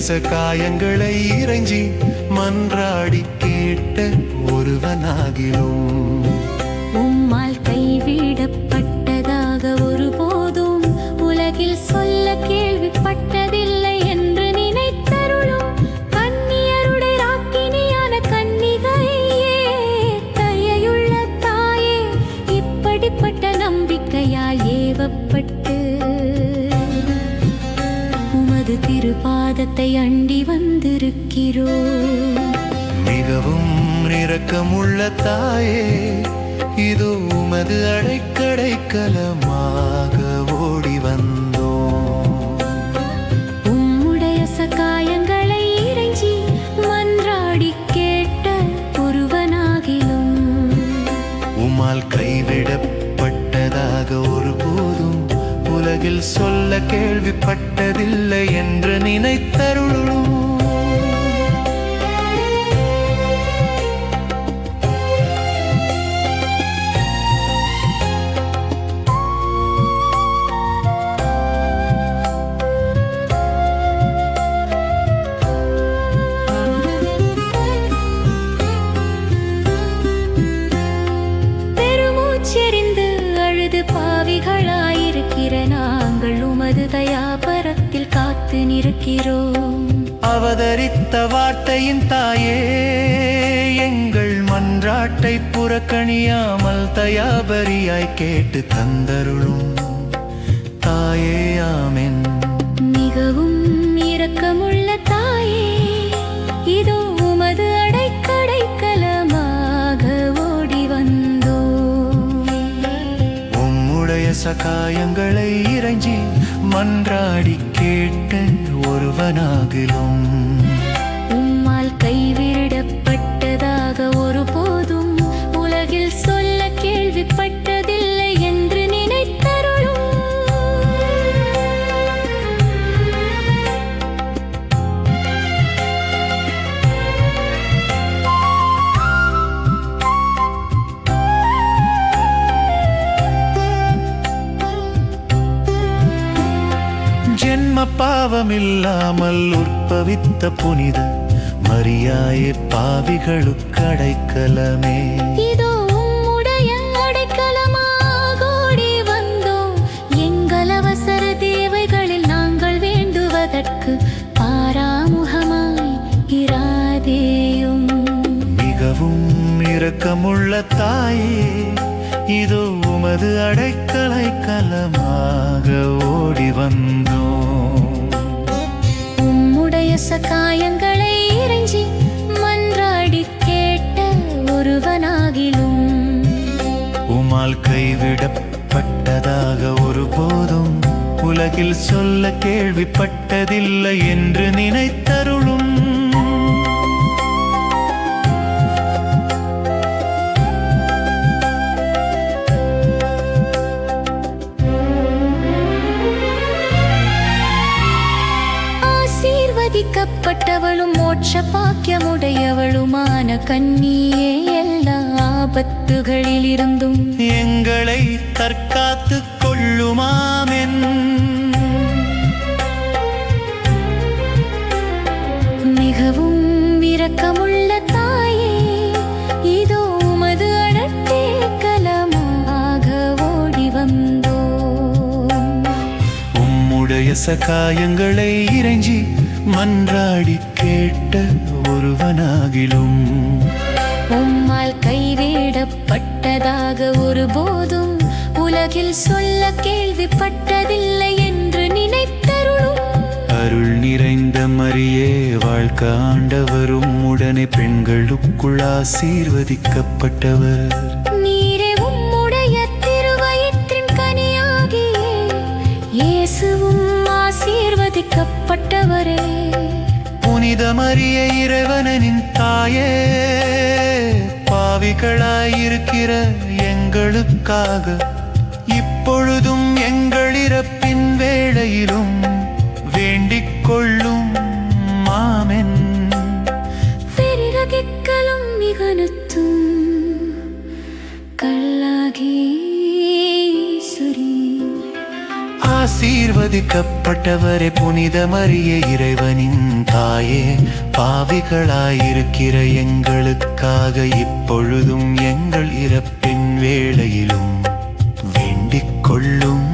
காயங்களை இறைஞ்சி மன்றாடி கேட்ட ஒருவனாகிலும் உம்மால் கைவிடப்பட்டதாக ஒருபோதும் உலகில் சொல்ல கேள்விப்பட்டதில்லை என்று நினைத்தருளும் கன்னியருடைய ராக்கினியான கன்னிகையே, தயையுள்ள தாயே, இப்படிப்பட்ட நம்பிக்கையால் ஏவப்பட்டு உமது திருப்பாதத்தை அண்டி வந்திருக்கிறோம். மிகவும் இரக்கமுள்ள தாயே, இது உமது அடைக்கடைக்கலமாக ஓடி வந்தோம். உம்முடைய காயங்களை இறைஞ்சி மன்றாடி கேட்ட ஒருவனாகிலும் உம்மால் கைவிடப்பட்டதாக ஒருபோதும் உலகில் சொல்ல கேள்விப்பட்டதில்லை என்று நினைத்தருளும். பாவிகளாயிருக்கிற நாங்கள் உமது தயாபரத்தில் காத்து நிற்கிறோம். அவதரித்த வார்த்தையின் தாயே, எங்கள் மன்றாட்டை புறக்கணியாமல் தயாபரியாய் கேட்டு தந்தருளும் தாயே. ஆமென். மிகவும் இரக்கமுள்ள தாயே, இதோ உமது அடைக்கடைக்கலமாக ஓடி வந்தோம். உம்முடைய காயங்களை இறைஞ்சி மன்றாடி கேட்ட ஒருவனாகிலும் உம்மால் கைவிடப்பட்டதாக ஒருபோதும் உலகில் சொல்ல கேள்விப்பட்டதில்லை என்று நினைத்தருளும். ஜென்ம பாவமில்லாமல் உற்பவித்த புனித மரியாயே, பாவிகளுக்கு அடைக்கலமே. இதோ உம்முடைய அடைக்கலமாக ஓடி வந்தோம். எங்கள் அவசர தேவைகளில் நாங்கள் வேண்டுவதற்கு பாராமுகமாய் இராதேயும். மிகவும் இரக்கமுள்ள தாயே, இதோ உமது அடைக்கலைக்கலமாக ஓடி வந்தோம். உம்முடைய காயங்களை இறைஞ்சி மன்றாடி கேட்ட ஒருவனாகிலும் உம்மால் கைவிடப்பட்டதாக ஒருபோதும் உலகில் சொல்ல கேள்விப்பட்டதில்லை என்று நினைத்தருளும். ஆசீர்வதிக்கப்பட்டவளும் மோட்ச பாக்கியமுடையவளுமான கன்னியே, எல்லா ஆபத்துகளில் இருந்தும் எங்களை தற்காத்து கொள்ளுமாமென். மிகவும் இரக்கமுள்ள தாயே, இதோ உமது அடைக்கலமாக ஓடி வந்தோம். உம்முடைய காயங்களை இறைஞ்சி மன்றாடி கேட்ட ஒருவனாகிலும் உம்மால் கைவிடப்பட்டதாக ஒருபோதும் உலகில் சொல்ல கேள்விப்பட்டதில்லை என்று நினைத்தருளும். அருள் நிறைந்த மரியே, வாழ்க ஆண்டவரும் உடனே பெண்களுக்குள் ஆசீர்வதிக்கப்பட்டவர். நீரே உம்முடைய திருவயிற்றின் கனியாகிய இயேசுவும் ஆசீர்வதிக்கப்பட்டவரே. புனித மரியே, இறைவனின் தாயே, பாவிகளாயிருக்கிற எங்களுக்காக இப்பொழுதும் எங்கள் இறப்பின் வேளையிலும் வேண்டிக் கொள்ளும். ஆமென். பெரிரகிக்கலும் மிகனுத்தும் கல்லாகி சுரி ஆசீர்வதிக்கப்பட்டவரே புனித மரியே இறைவனின் தாயே பாவிகளாயிருக்கிற எங்களுக்காக இப்பொழுதும் எங்கள் இறப்பின் வேளையிலும் வேண்டிக் கொள்ளும்